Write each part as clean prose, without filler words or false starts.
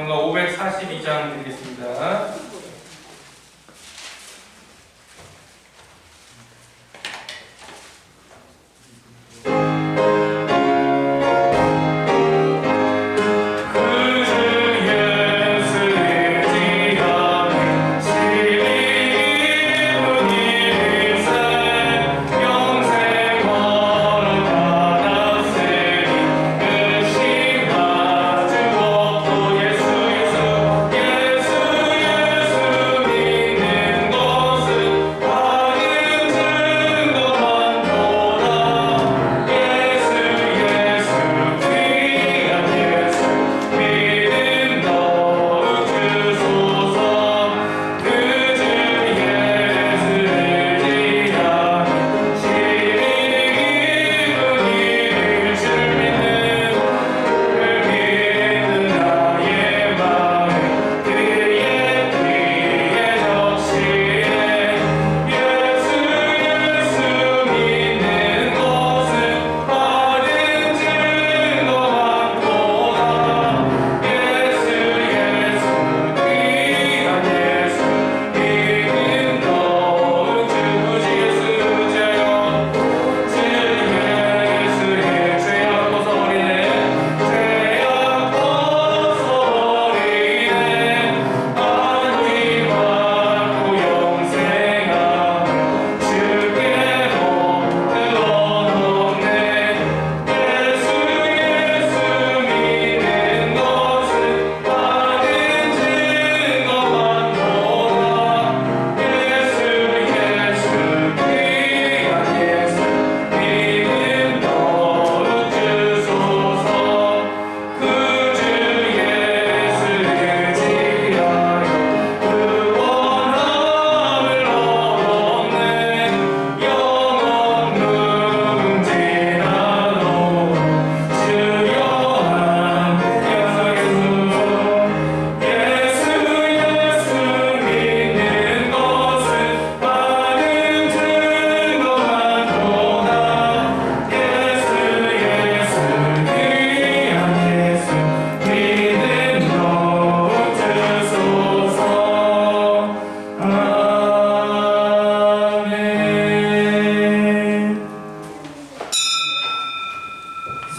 찬송가 542장 드리겠습니다.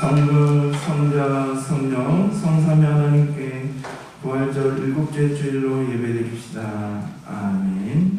성부, 성자, 성령, 성삼위 하나님께 부활절 일곱째 주일로 예배드립시다. 아멘.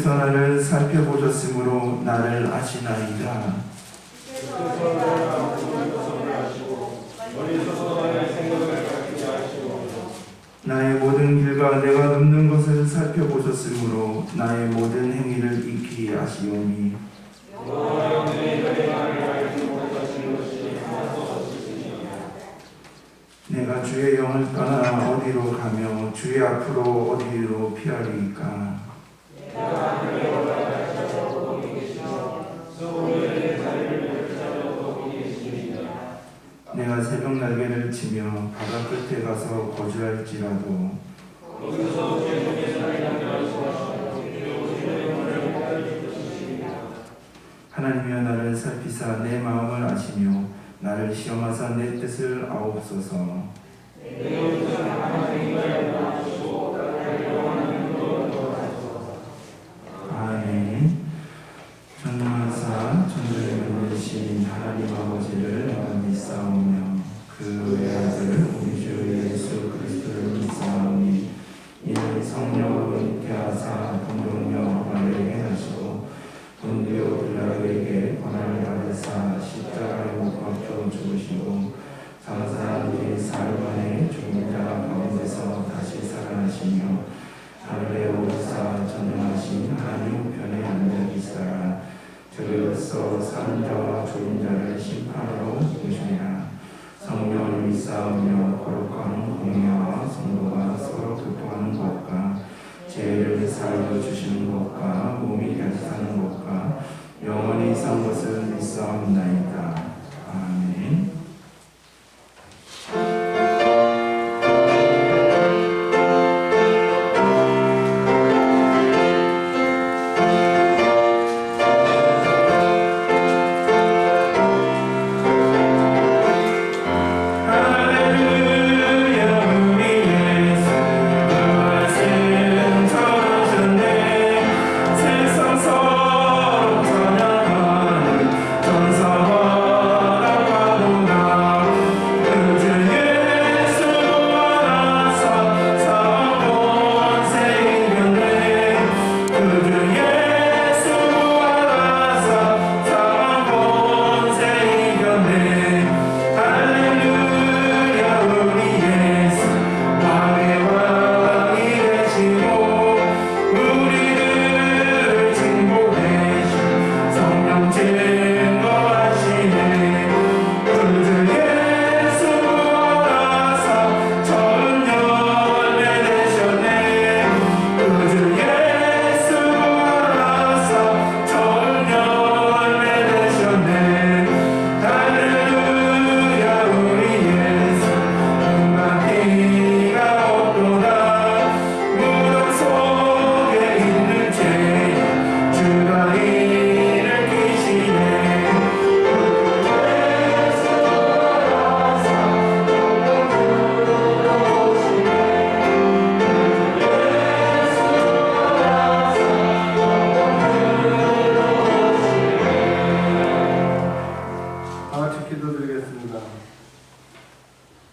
주께서 나를 살펴보셨으므로 나를 아시나이다. 나의 모든 길과 내가 눕는 것을 살펴보셨으므로 나의 모든 행위를 익히 아시오니 내가 주의 영을 떠나 어디로 가며 주의 앞으로 어디로 피하리이까. 내가 새벽 날개를 치며 바다 끝에 가서 거주할지라도 하나님이여 나를 살피사 내 마음을 아시며 나를 시험하사 내 뜻을 아옵소서. 아멘. 전능하사 천주에 만드신 하나님 아버지를 내가 믿사오며 그 외아들 우리 주 예수 그리스도를 믿사오니 이는 성령으로 잉태하사 동정녀 마리아에게 나시고 본디오 빌라도에게 고난을 받으사 십자가에 못 박혀 죽으시고 사흘 뒤 사흘 만에 죽은 자 가운데서 다시 살아나시며 하늘에 오르사 전능하신 하나님 우편에 앉아 계시다가 저리로서 사는 자와 죽은 자를 심판하러 오시리라. 성령을 믿사오며 거룩한 공예와 성도가 서로 교통하는 것과 죄를 사하여 주시는 것과 몸이 다시 사는 것과 영원히 산 것을 믿사옵나이다. 아멘.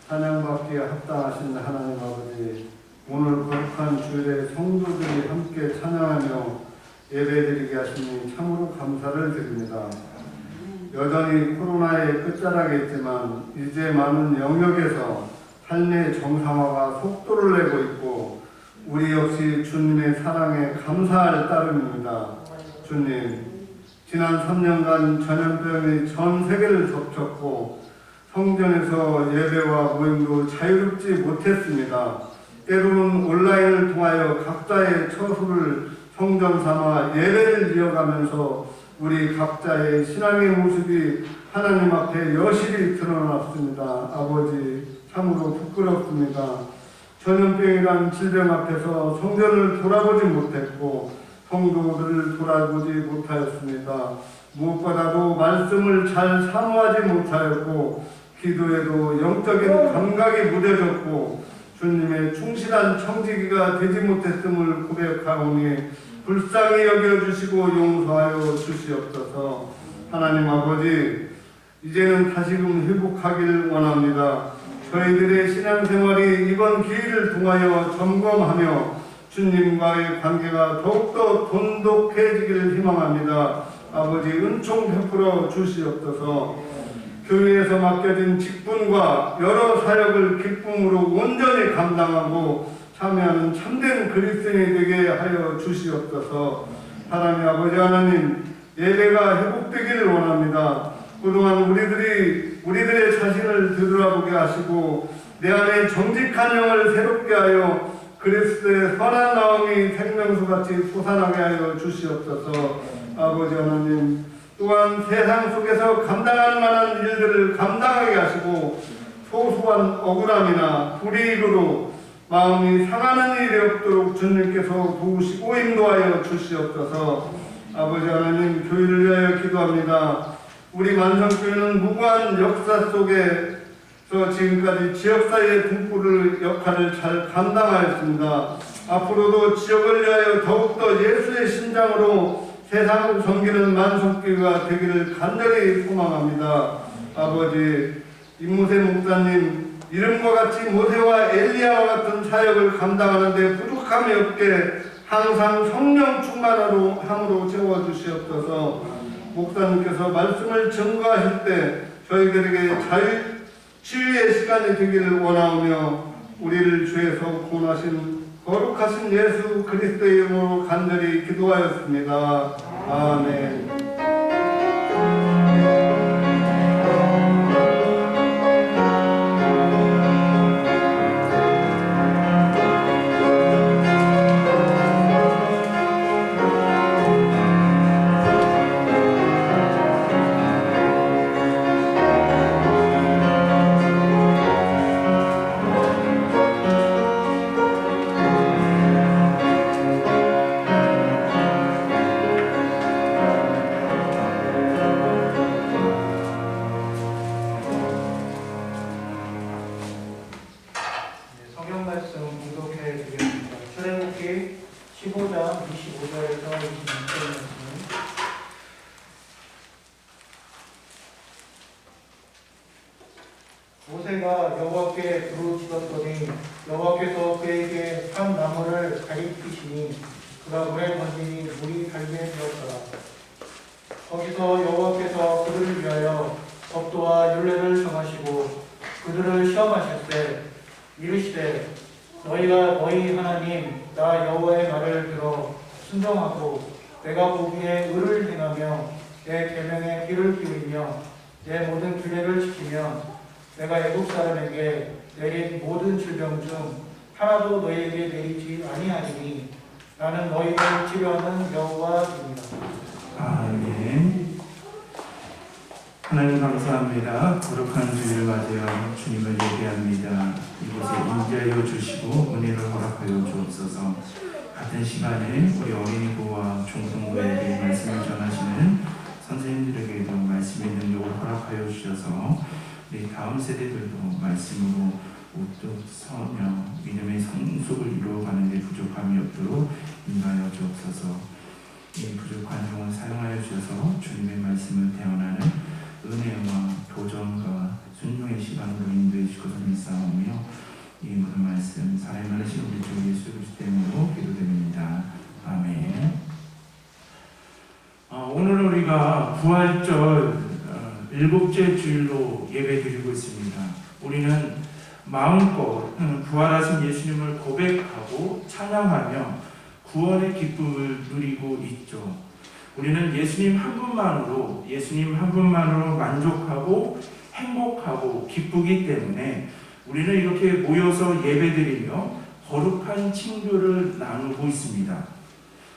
찬양받기에 합당하신 하나님 아버지, 오늘 거룩한 주일에 성도들이 함께 찬양하며 예배드리게 하시니 참으로 감사를 드립니다. 여전히 코로나의 끝자락에 있지만 이제 많은 영역에서 삶의 정상화가 속도를 내고 있고 우리 역시 주님의 사랑에 감사할 따름입니다. 주님, 지난 3년간 전염병이 전 세계를 덮쳤고 성전에서 예배와 모임도 자유롭지 못했습니다. 때로는 온라인을 통하여 각자의 처소를 성전 삼아 예배를 이어가면서 우리 각자의 신앙의 모습이 하나님 앞에 여실히 드러났습니다. 아버지, 참으로 부끄럽습니다. 전염병이란 질병 앞에서 성전을 돌아보지 못했고 성도들을 돌아보지 못하였습니다. 무엇보다도 말씀을 잘 사모하지 못하였고 기도에도 영적인 감각이 무뎌졌고 주님의 충실한 청지기가 되지 못했음을 고백하오니 불쌍히 여겨주시고 용서하여 주시옵소서. 하나님 아버지, 이제는 다시금 회복하길 원합니다. 저희들의 신앙생활이 이번 기회를 통하여 점검하며 주님과의 관계가 더욱더 돈독해지기를 희망합니다. 아버지 은총 베풀어 주시옵소서. 교회에서 맡겨진 직분과 여러 사역을 기쁨으로 온전히 감당하고 참여하는 참된 그리스도인이 되게 하여 주시옵소서. 하나님 아버지 하나님, 예배가 회복되기를 원합니다. 그동안 우리들의 자신을 되돌아보게 하시고 내 안에 정직한 영을 새롭게 하여 그리스도의 선한 마음이 생명수같이 솟아나게 하여 주시옵소서. 아버지 하나님, 또한 세상 속에서 감당할 만한 일들을 감당하게 하시고 소소한 억울함이나 불이익으로 마음이 상하는 일이 없도록 주님께서 도우시고 인도하여 주시옵소서. 아버지 하나님, 교회를 위하여 기도합니다. 우리 만성교회는 무고한 역사 속에서 지금까지 지역사회의 등불을 역할을 잘 감당하였습니다. 앞으로도 지역을 위하여 더욱더 예수의 신장으로 세상을 섬기는 만성교회가 되기를 간절히 소망합니다. 아버지, 임무세 목사님, 이름과 같이 모세와 엘리야와 같은 사역을 감당하는 데 부족함이 없게 항상 성령 충만으로 함으로 채워주시옵소서. 목사님께서 말씀을 증거하실 때 저희들에게 치유의 시간이 되기를 원하오며 우리를 주에서 구원하신 거룩하신 예수 그리스도의 이름으로 간절히 기도하였습니다. 아멘. 성경 말씀 공독해 드리겠습니다. 출애굽기 15장 25절에서 26절 말씀. 모세가 여호와께 부르짖었더니 여호와께서 그에게 한 나무를 가리키시니 그가 물에 던지니 물이 달게 되었더라. 거기서 여호와께서 그들을 위하여 법도와 율례를 정하시고 그들을 시험하실 때 이르시되 너희가 너희 하나님 나 여호와의 말을 들어 순종하고 내가 보기에 의를 행하며 내 계명에 귀를 기울이며 내 모든 규례를 지키며 내가 애국 사람에게 내린 모든 질병 중 하나도 너희에게 내리지 아니하리니 나는 너희를 치료하는 여호와입니다. 아멘. 하나님 감사합니다. 거룩한 주일을 맞이하여 주님을 예배합니다. 이곳에 임재하여 주시고 은혜를 허락하여 주옵소서. 같은 시간에 우리 어린이부와 중등부에게 말씀을 전하시는 선생님들에게도 말씀의 능력을 허락하여 주셔서 우리 다음 세대들도 말씀으로 우뚝 서며 믿음의 성숙을 이루어가는 데 부족함이 없도록 인도하여 주옵소서. 이 부족한 종을 사용하여 주셔서 주님의 말씀을 대언하는 은혜와 도전과 순종의 시간으로 인도해 주시고서 믿사오며 이 모든 말씀 사랑이 많으신 우리 주 예수 그리스도 이름으로 기도드립니다. 아멘. 오늘 우리가 부활절 7째 주일로 예배드리고 있습니다. 우리는 마음껏 부활하신 예수님을 고백하고 찬양하며 구원의 기쁨을 누리고 있죠. 우리는 예수님 한 분만으로 만족하고 행복하고 기쁘기 때문에 우리는 이렇게 모여서 예배드리며 거룩한 친교를 나누고 있습니다.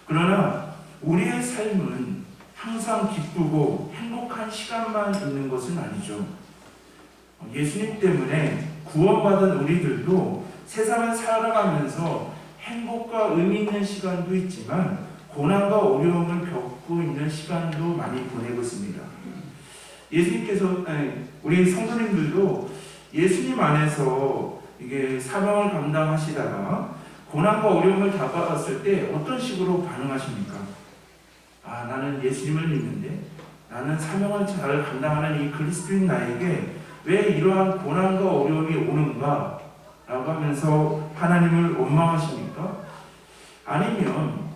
그러나 우리의 삶은 항상 기쁘고 행복한 시간만 있는 것은 아니죠. 예수님 때문에 구원받은 우리들도 세상을 살아가면서 행복과 의미 있는 시간도 있지만 고난과 어려움을 겪고 있는 시간도 많이 보내고 있습니다. 예수님께서 우리 성도님들도 예수님 안에서 이게 사명을 감당하시다가 고난과 어려움을 다가왔을 때 어떤 식으로 반응하십니까? 나는 예수님을 믿는데 나는 사명을 잘 감당하는 이 그리스도인 나에게 왜 이러한 고난과 어려움이 오는가? 라고 하면서 하나님을 원망하십니까? 아니면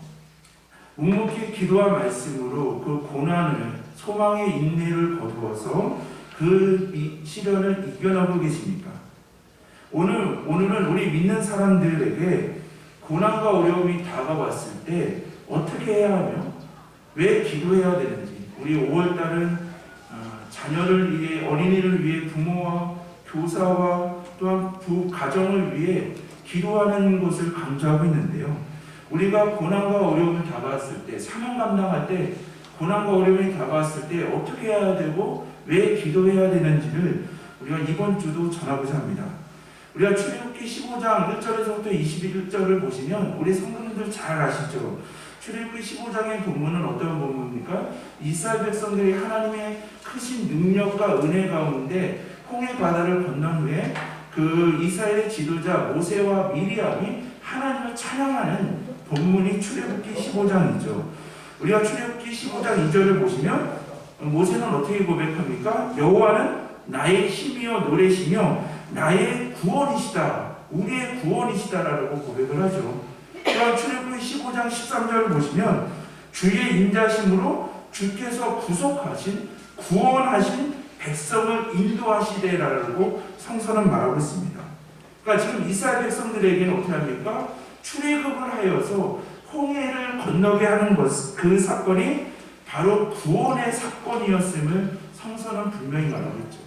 묵묵히 기도와 말씀으로 그 고난을 소망의 인내를 거두어서 그 시련을 이겨나가고 계십니까? 오늘은 우리 믿는 사람들에게 고난과 어려움이 다가왔을 때 어떻게 해야 하며 왜 기도해야 되는지, 우리 5월달은 자녀를 위해, 어린이를 위해 부모와 교사와 또한 가정을 위해 기도하는 것을 강조하고 있는데요. 우리가 고난과 어려움이 다가왔을 때, 사명 감당할 때 고난과 어려움이 다가왔을 때 어떻게 해야 되고 왜 기도해야 되는지를 우리가 이번 주도 전하고자 합니다. 우리가 출애굽기 15장 1절에서부터 21절을 보시면 우리 성도님들 잘 아시죠? 출애굽기 15장의 본문은 어떤 본문입니까? 이스라엘 백성들이 하나님의 크신 능력과 은혜 가운데 홍해 바다를 건넌 후에 그 이스라엘의 지도자 모세와 미리암이 하나님을 찬양하는 본문이 출애굽기 15장이죠. 우리가 출애굽기 15장 2절을 보시면 모세는 어떻게 고백합니까? 여호와는 나의 힘이요 노래시며 나의 구원이시다, 우리의 구원이시다라고 고백을 하죠. 또한 출애굽기 15장 13절을 보시면 주의 인자심으로 주께서 구속하신 구원하신 백성을 인도하시되라고 성서는 말하고 있습니다. 그러니까 지금 이스라엘 백성들에게는 어떻게 합니까? 출애굽을 하여서 홍해를 건너게 하는 그 사건이 바로 구원의 사건이었음을 성서는 분명히 말하고 있죠.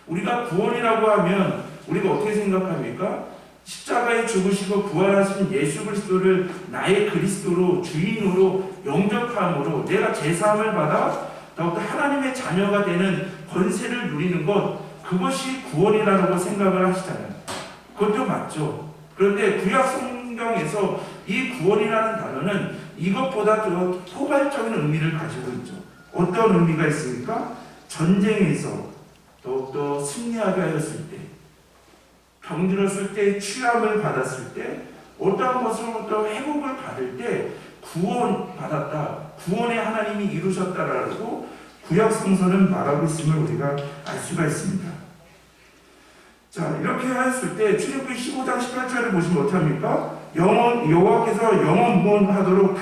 우리가 구원이라고 하면 우리가 어떻게 생각합니까? 십자가에 죽으시고 부활하신 예수 그리스도를 나의 그리스도로 주인으로 영접함으로 내가 제사함을 받아 더욱더 하나님의 자녀가 되는 권세를 누리는 것, 그것이 구원이라고 생각을 하시잖아요. 그것도 맞죠. 그런데 구약 성경에서 이 구원이라는 단어는 이것보다 더 포괄적인 의미를 가지고 있죠. 어떤 의미가 있습니까? 전쟁에서 더욱더 승리하게 하였을 때, 병들었을 때, 취함을 받았을 때, 어떠한 것으로부터 회복을 받을 때 구원받았다, 구원의 하나님이 이루셨다라고 구약 성서는 말하고 있음을 우리가 알 수가 있습니다. 자, 이렇게 하였을 때 출애굽기 15장 18절을 보시면 어떻습니까? 여호와께서 영원무한하도록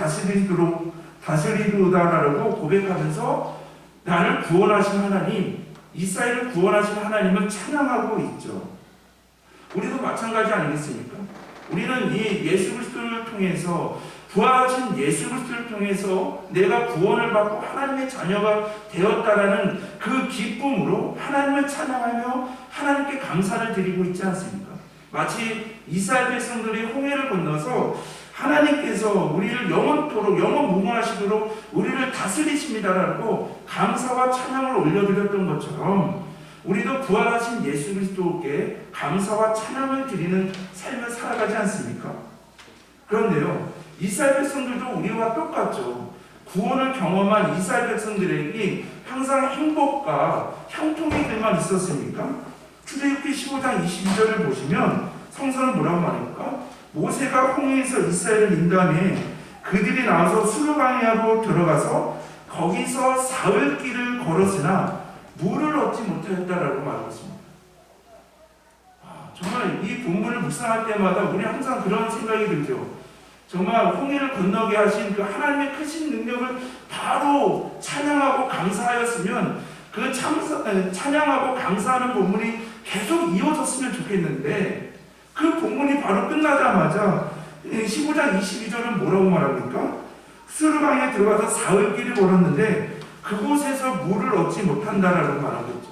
다스리도다라고 고백하면서 나를 구원하신 하나님, 이스라엘을 구원하신 하나님을 찬양하고 있죠. 우리도 마찬가지 아니겠습니까? 우리는 이 예수 그리스도를 통해서, 부활하신 예수 그리스도를 통해서 내가 구원을 받고 하나님의 자녀가 되었다라는 그 기쁨으로 하나님을 찬양하며 하나님께 감사를 드리고 있지 않습니까? 마치 이스라엘 백성들이 홍해를 건너서 하나님께서 우리를 영원토록 영원무궁하시도록 우리를 다스리십니다라고 감사와 찬양을 올려드렸던 것처럼 우리도 부활하신 예수 그리스도께 감사와 찬양을 드리는 삶을 살아가지 않습니까? 그런데요, 이스라엘 백성들도 우리와 똑같죠. 구원을 경험한 이스라엘 백성들에게 항상 행복과 형통이들만 있었습니까? 출애굽기 15장 22절을 보시면 성서는 뭐라고 말합니까? 모세가 홍해에서 이스라엘을 인도하며 그들이 나와서 수르바니아로 들어가서 거기서 사흘 길을 걸었으나 물을 얻지 못하였다라고 말하고 있습니다. 정말 이 본문을 묵상할 때마다 우리 항상 그런 생각이 들죠. 정말 홍해를 건너게 하신 그 하나님의 크신 능력을 바로 찬양하고 감사하였으면 그 찬양하고 감사하는 본문이 계속 이어졌으면 좋겠는데 그 본문이 바로 끝나자마자 15장 22절은 뭐라고 말합니까? 수르방에 들어가서 사흘 길을 걸었는데 그곳에서 물을 얻지 못한다라고 말하고 있죠.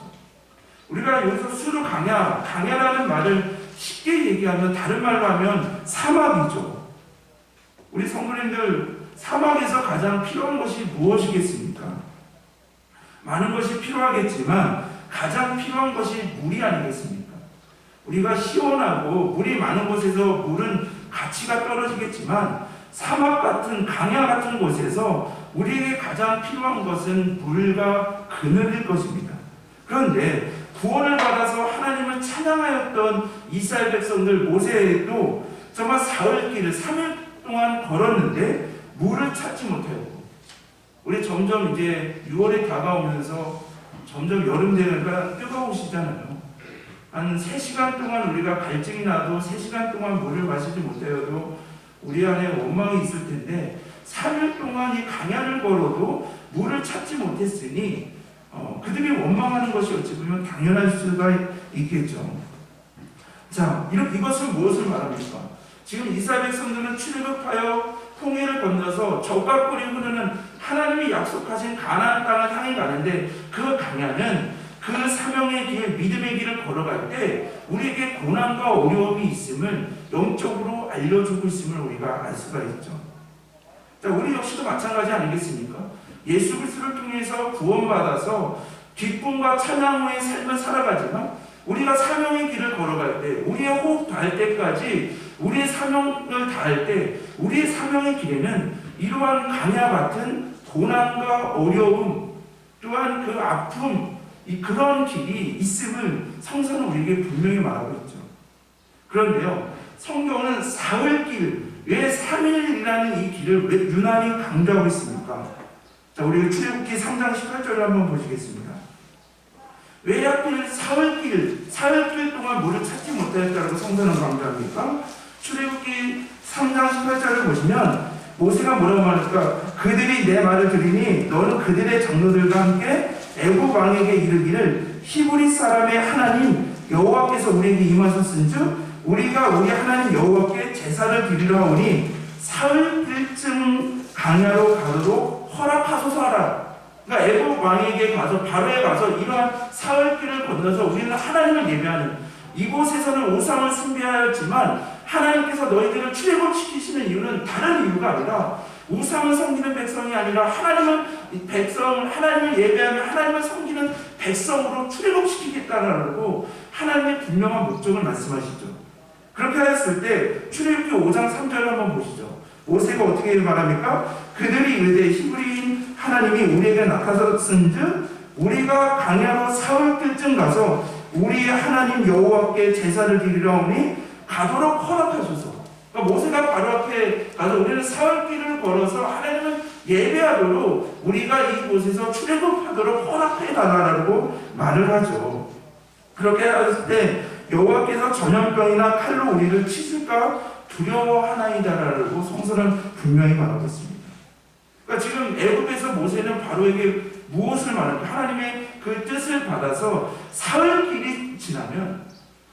우리가 여기서 수르 강야라는 말을 쉽게 얘기하면, 다른 말로 하면 사막이죠. 우리 성도님들, 사막에서 가장 필요한 것이 무엇이겠습니까? 많은 것이 필요하겠지만 가장 필요한 것이 물이 아니겠습니까? 우리가 시원하고 물이 많은 곳에서 물은 가치가 떨어지겠지만 사막 같은 강야 같은 곳에서 우리에게 가장 필요한 것은 물과 그늘일 것입니다. 그런데 구원을 받아서 하나님을 찬양하였던 이스라엘 백성들, 모세도 정말 사흘 길을 3일 동안 걸었는데 물을 찾지 못하였고, 우리 점점 이제 6월이 다가오면서 점점 여름 되니까 뜨거우시잖아요. 한 3시간 동안 우리가 갈증이 나도 3시간 동안 물을 마시지 못하여도 우리 안에 원망이 있을 텐데 3일 동안 이 강야를 걸어도 물을 찾지 못했으니 그들이 원망하는 것이 어찌 보면 당연할 수가 있겠죠. 자, 이것은 무엇을 말합니까? 지금 이스라엘 백성들은 출애굽하여 홍해를 건너서 적과 꿀이 흐르는 하나님이 약속하신 가나안 땅을 향해 가는데 그 강야는 그 사명의 길, 믿음의 길을 걸어갈 때 우리에게 고난과 어려움이 있음을 영적으로 알려주고 있음을 우리가 알 수가 있죠. 자, 우리 역시도 마찬가지 아니겠습니까? 예수 그리스도를 통해서 구원받아서 기쁨과 찬양 후의 삶을 살아가지만 우리가 사명의 길을 걸어갈 때 우리의 호흡 닿을 때까지 우리의 사명을 다할 때 우리의 사명의 길에는 이러한 강야 같은 고난과 어려움 또한 그 아픔 그런 길이 있음을 성서는 우리에게 분명히 말하고 있죠. 그런데요, 성경은 사흘길, 왜 3일이라는 이 길을 왜 유난히 강조하고 있습니까? 자, 우리 출애굽기 3장 18절을 한번 보시겠습니다. 왜 하필 사흘길 동안 물을 찾지 못하였다고 성서는 강조합니까? 출애굽기 3장 18절을 보시면 모세가 뭐라고 말할까? 그들이 내 말을 들으니 너는 그들의 장로들과 함께 애굽 왕에게 이르기를 히브리 사람의 하나님 여호와께서 우리에게 임하셨은즉 우리가 우리 하나님 여호와께 제사를 드리려 하오니 사흘길쯤 강야로 가도록 허락하소서 하라. 그러니까 애굽 왕에게 가서 바로에 가서 이러한 사흘길을 건너서 우리는 하나님을 예배하는, 이곳에서는 우상을 숭배하였지만 하나님께서 너희들을 출애굽시키시는 이유는 다른 이유가 아니라 우상을 섬기는 백성이 아니라 하나님을 예배하며 하나님을 섬기는 백성으로 출애굽시키겠다라고 하나님의 분명한 목적을 말씀하시죠. 그렇게 하였을 때 출애굽기 5장 3절을 한번 보시죠. 모세가 어떻게 말합니까? 그들이 이르되 히브리인 하나님이 우리에게 나타났은즉 우리가 강야로 사흘길쯤 가서 우리의 하나님 여호와께 제사를 드리려 하오니 가도록 허락하소서. 그러니까 모세가 바로 앞에 가서 우리는 사흘길을 걸어서 하나님을 예배하도록 우리가 이곳에서 출애굽하도록 허락해달라고 말을 하죠. 그렇게 했을 때 여호와께서 전염병이나 칼로 우리를 치실까 두려워하나이다라고 성서는 분명히 말하고 있습니다. 그러니까 지금 애굽에서 모세는 바로에게 무엇을 말할까? 하나님의 그 뜻을 받아서 사흘길이 지나면,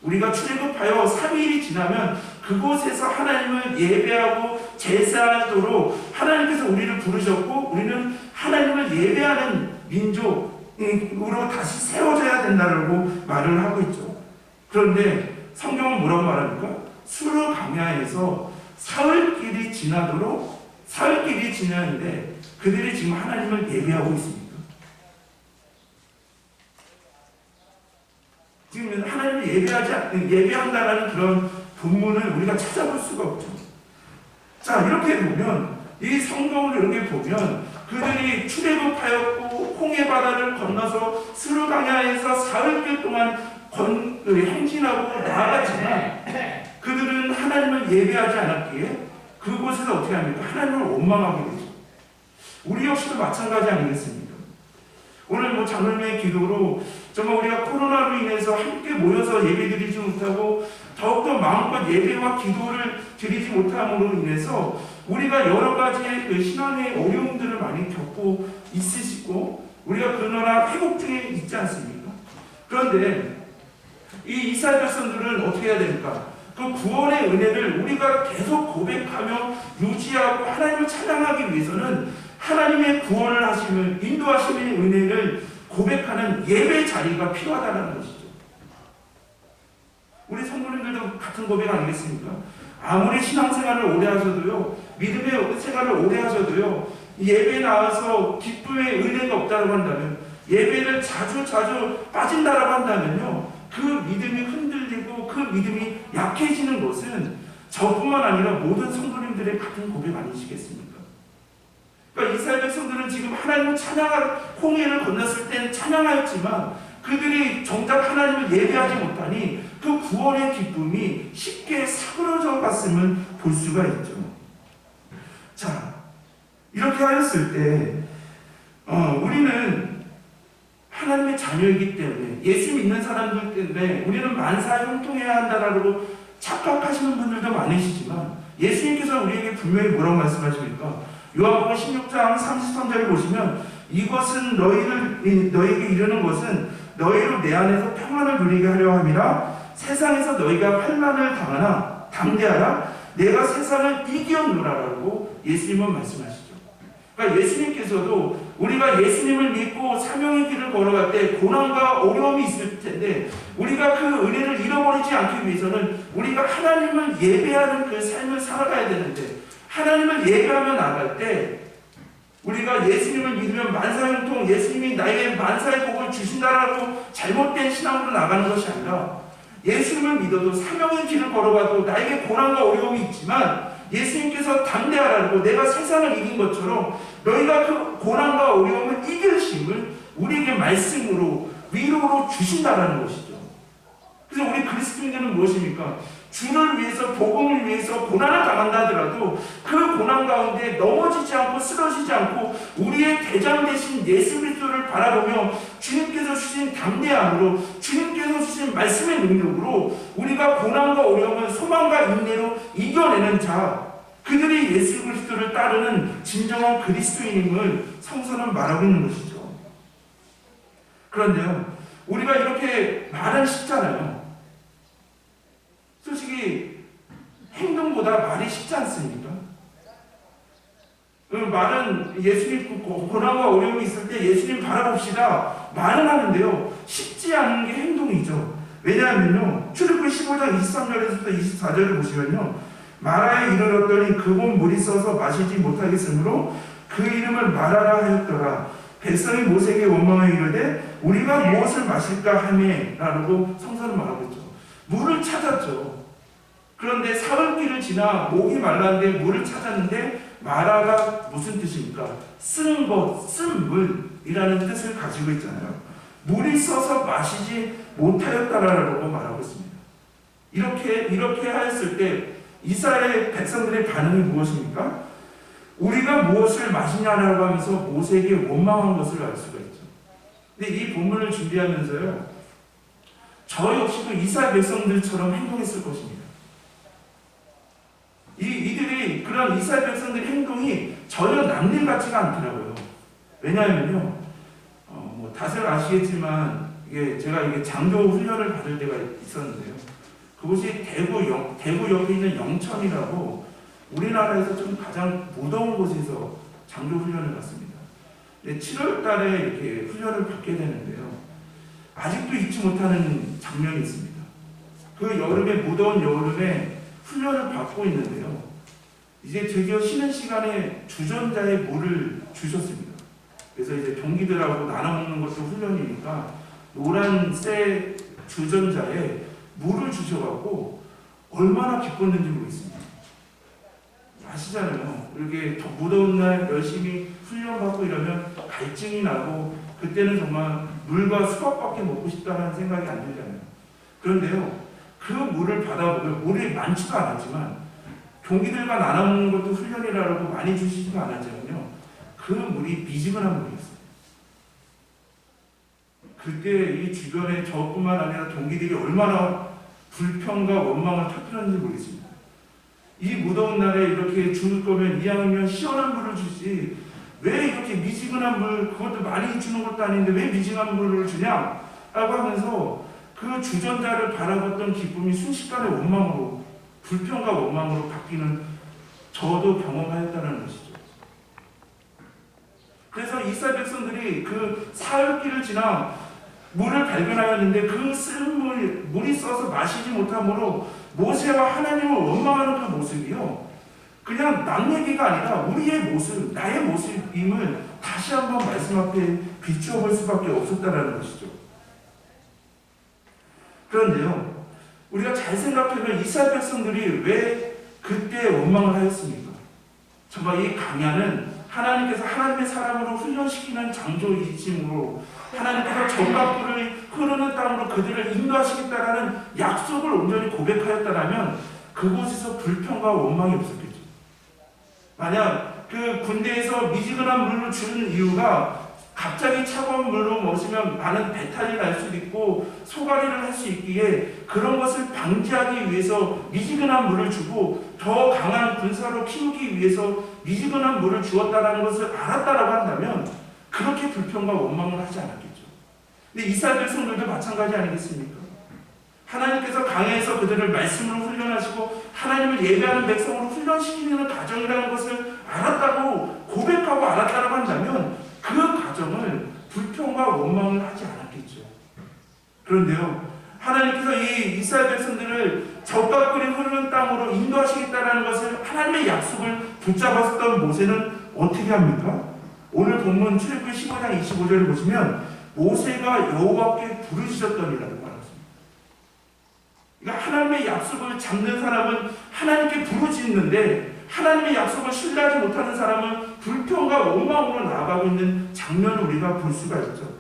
우리가 출애굽하여 3일이 지나면 그곳에서 하나님을 예배하고 제사하도록 하나님께서 우리를 부르셨고 우리는 하나님을 예배하는 민족으로 다시 세워져야 된다고 말을 하고 있죠. 그런데 성경은 뭐라고 말합니까? 수르 강야에서 사흘길이 지나는데 그들이 지금 하나님을 예배하고 있습니다. 지금 하나님을 예배한다라는 그런 본문을 우리가 찾아볼 수가 없죠. 자, 이렇게 보면, 이 성경을 이렇게 보면 그들이 출애굽하였고 홍해 바다를 건너서 수르 강야에서 사흘길 동안 행진하고 나아갔지만 그들은 하나님을 예배하지 않았기에 그곳에서 어떻게 합니까? 하나님을 원망하게 되죠. 우리 역시도 마찬가지 아니겠습니까? 오늘 장로님의 기도로 정말 우리가 코로나로 인해서 함께 모여서 예배드리지 못하고 더욱더 마음껏 예배와 기도를 드리지 못함으로 인해서 우리가 여러 가지의 그 신앙의 어려움들을 많이 겪고 있으시고 우리가 그러나 회복 중에 있지 않습니까? 그런데 이 이스라엘 백성들은 어떻게 해야 됩니까? 그 구원의 은혜를 우리가 계속 고백하며 유지하고 하나님을 찬양하기 위해서는 하나님의 구원을 하시는 인도하시는 은혜를 고백하는 예배 자리가 필요하다는 것이죠. 우리 성도님들도 같은 고백 아니겠습니까? 아무리 신앙생활을 오래 하셔도요, 믿음의 생활을 오래 하셔도요, 예배에 나와서 기쁨의 은혜가 없다고 한다면, 예배를 자주 빠진다라고 한다면요, 그 믿음이 흔들리고 그 믿음이 약해지는 것은 저뿐만 아니라 모든 성도님들의 같은 고백 아니시겠습니까? 그러니까 이스라엘 백성들은 지금 하나님을 홍해를 건넜을 때는 찬양하였지만 그들이 정작 하나님을 예배하지 못하니 그 구원의 기쁨이 쉽게 사그러져 갔음을 볼 수가 있죠. 자, 이렇게 하였을 때 우리는 하나님의 자녀이기 때문에, 예수 믿는 사람들 때문에 우리는 만사 형통해야 한다라고 착각하시는 분들도 많으시지만 예수님께서 우리에게 분명히 뭐라고 말씀하십니까? 요한복음 16장 33절을 보시면 이것은 너희에게 이르는 것은 너희로 내 안에서 평안을 누리게 하려 함이라. 세상에서 너희가 환난을 당하나 담대하라. 내가 세상을 이겨노라라고 예수님은 말씀하시죠. 그러니까 예수님께서도 우리가 예수님을 믿고 사명의 길을 걸어갈 때 고난과 어려움이 있을 텐데 우리가 그 은혜를 잃어버리지 않기 위해서는 우리가 하나님을 예배하는 그 삶을 살아가야 되는데 하나님을 예배하며 나갈 때 우리가 예수님을 믿으면 만사형통 예수님이 나에게 만사의 복을 주신다라고 잘못된 신앙으로 나가는 것이 아니라 예수님을 믿어도 사명의 길을 걸어가도 나에게 고난과 어려움이 있지만 예수님께서 담대하라고 내가 세상을 이긴 것처럼 너희가 그 고난과 어려움을 이길 힘을 우리에게 말씀으로 위로로 주신다라는 것이죠. 그래서 우리 그리스도인들은 무엇입니까? 주를 위해서 복음을 위해서 고난을 당한다 하더라도 그 고난 가운데 넘어지지 않고 쓰러지지 않고 우리의 대장 되신 예수 그리스도를 바라보며 주님께서 주신 담대함으로 주님께서 주신 말씀의 능력으로 우리가 고난과 어려움을 소망과 인내로 이겨내는 자, 그들이 예수 그리스도를 따르는 진정한 그리스도인임을 성서는 말하고 있는 것이죠. 그런데요, 우리가 이렇게 말은 쉽잖아요. 솔직히 행동보다 말이 쉽지 않습니까? 말은 예수님 고난과 어려움이 있을 때 예수님 바라봅시다 말은 하는데요, 쉽지 않은 게 행동이죠. 왜냐하면요, 출애굽기 15장 23절에서부터 24절을 보시면요, 마라에 이르렀더니 그곳 물이 써서 마시지 못하겠으므로 그 이름을 마라라 하였더라. 백성이 모세에게 원망하여 이르되 우리가 무엇을 마실까 하매 라고 성서는 말하고 있죠. 물을 찾았죠. 그런데 사흘길을 지나 목이 말랐는데 물을 찾았는데 마라가 무슨 뜻입니까? 쓴 것, 쓴 물이라는 뜻을 가지고 있잖아요. 물이 써서 마시지 못하였다라고 말하고 있습니다. 이렇게 하였을 때 이스라엘 백성들의 반응이 무엇입니까? 우리가 무엇을 마시냐라고 하면서 모세에게 원망한 것을 알 수가 있죠. 근데 이 본문을 준비하면서요, 저 역시도 이스라엘 백성들처럼 행동했을 것입니다. 이들이 그런 이스라엘 백성들의 행동이 전혀 남일 같지가 않더라고요. 왜냐하면요, 다들 아시겠지만 제가 장교 훈련을 받을 때가 있었는데요. 그곳이 대구 옆에 있는 영천이라고 우리나라에서 좀 가장 무더운 곳에서 장교 훈련을 받습니다. 7월 달에 이렇게 훈련을 받게 되는데요. 아직도 잊지 못하는 장면이 있습니다. 그 여름에, 무더운 여름에 훈련을 받고 있는데요. 이제 드디어 쉬는 시간에 주전자에 물을 주셨습니다. 그래서 이제 동기들하고 나눠 먹는 것도 훈련이니까 노란 새 주전자에 물을 주셔갖고 얼마나 기뻤는지 모르겠습니다. 아시잖아요. 이렇게 무더운 날 열심히 훈련받고 이러면 갈증이 나고 그때는 정말 물과 수박밖에 먹고 싶다는 생각이 안 들잖아요. 그런데요, 그 물을 받아보면 물이 많지도 않았지만 동기들과 나눠 먹는 것도 훈련이라고 많이 주시지도 않았잖아요. 그 물이 미지근한 물이었어요. 그때 이 주변에 저뿐만 아니라 동기들이 얼마나 불평과 원망을 터뜨렸는지 모르겠습니다. 이 무더운 날에 이렇게 줄 거면 이왕이면 시원한 물을 주지 왜 이렇게 미지근한 물, 그것도 많이 주는 것도 아닌데 왜 미지근한 물을 주냐? 라고 하면서 그 주전자를 바라봤던 기쁨이 순식간에 원망으로, 불평과 원망으로 바뀌는 저도 경험하였다는 것이죠. 그래서 이스라엘 백성들이 그 사흘길을 지나 물을 발견하였는데 그 쓴 물이 써서 마시지 못함으로 모세와 하나님을 원망하는 그 모습이요, 그냥 남 얘기가 아니라 우리의 모습, 나의 모습임을 다시 한번 말씀 앞에 비추어 볼 수밖에 없었다는 것이죠. 그런데요, 우리가 잘 생각해보면 이스라엘 백성들이 왜 그때 원망을 하였습니까? 정말 이 강야는 하나님께서 하나님의 사람으로 훈련시키는 장조이심으로 하나님께서 정과 꿀이 흐르는 땅으로 그들을 인도하시겠다라는 약속을 온전히 고백하였다면 그곳에서 불평과 원망이 없었겠죠. 만약 그 군대에서 미지근한 물을 주는 이유가 갑자기 차가운 물로 먹으면 많은 배탈이 날 수도 있고 소가리를 할 수 있기에 그런 것을 방지하기 위해서 미지근한 물을 주고 더 강한 군사로 키우기 위해서 미지근한 물을 주었다는 것을 알았다라고 한다면 그렇게 불평과 원망을 하지 않았겠죠. 근데 이스라엘 백성들도 마찬가지 아니겠습니까? 하나님께서 강해서 그들을 말씀으로 훈련하시고 하나님을 예배하는 백성으로 훈련시키는 과정이라는 것을 알았다고 고백하고 알았다고 한다면 그 과정을 불평과 원망을 하지 않았겠죠. 그런데요, 하나님께서 이 이스라엘 백성들을 적과 꿀이 흐르는 땅으로 인도하시겠다는 것을 하나님의 약속을 붙잡았던 모세는 어떻게 합니까? 오늘 본문 출애굽기 15장 25절을 보시면 모세가 여호와께 부르짖었더니라고 말했습니다. 그러니까 하나님의 약속을 잡는 사람은 하나님께 부르짖는데 하나님의 약속을 신뢰하지 못하는 사람은 불평과 원망으로 나아가고 있는 장면을 우리가 볼 수가 있죠.